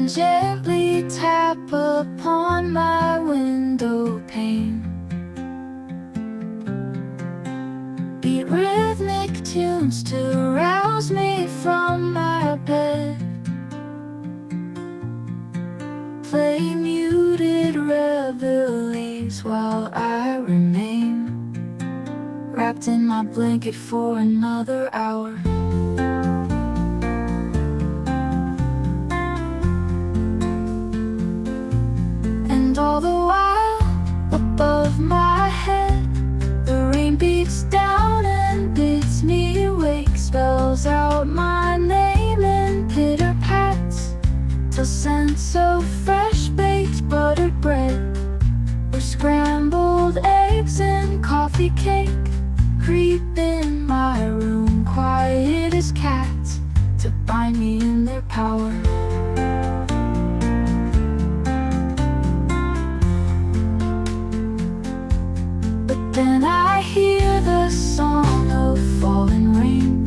and gently tap upon my window pane. Beat rhythmic tunes to rouse me from my bed. Play muted reveilles while I remain wrapped in my blanket for another hour. And all the while, above my head, the rain beats down and bids me awake, spells out my name in pitter pats, till scents of fresh baked buttered bread or scrambled eggs and coffee cake creep in my room, quiet as cats, to bind me in their power. But then I hear the song of falling rain,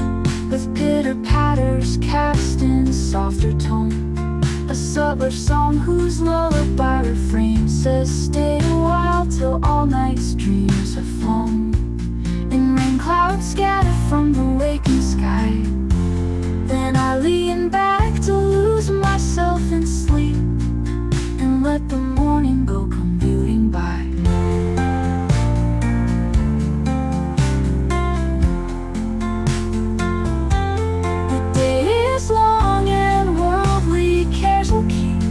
with pitter patters cast in softer tone, a subtler song whose lullaby refrain says, stay a while till all night's dreams have flown, and rain clouds scatter from the waking sky. Then I lean back to lose myself in sleep, and let the morning go commuting by. The day is long and worldly cares will keep,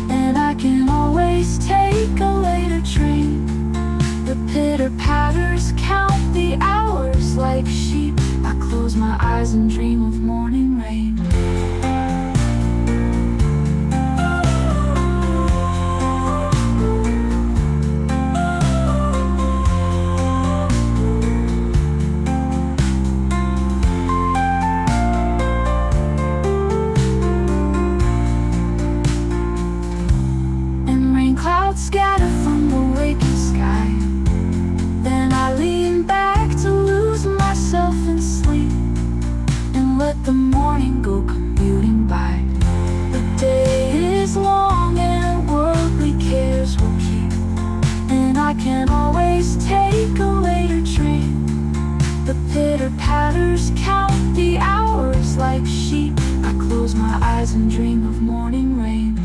and I can always take a later train. The pitter patters count the hours like sheep. I close my eyes and dream of morning rain. And rain clouds scatter from the waking sky. Then I lean back to lose myself in sleep, and let the morning go commuting by. The day is long and worldly cares will keep, and I can always take a later train. The pitter patters count the hours like sheep. I close my eyes and dream of morning rain.